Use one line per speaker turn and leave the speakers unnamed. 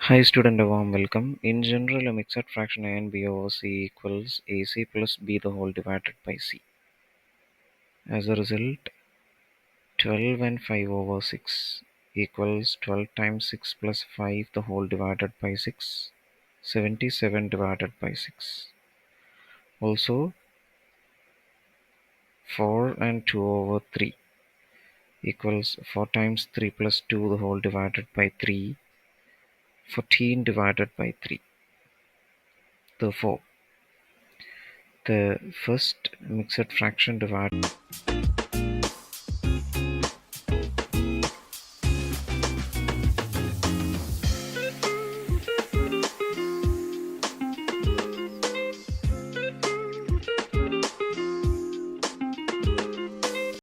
Hi student, a warm welcome. In general, a mixed fraction a and b over c equals ac plus b the whole divided by c. As a result, 12 and 5 over 6 equals 12 times 6 plus 5 the whole divided by 6, 77 divided by 6. Also, 4 and 2 over 3 equals 4 times 3 plus 2 the whole divided by 3, 14 divided by 3. Therefore, the first mixed fraction divided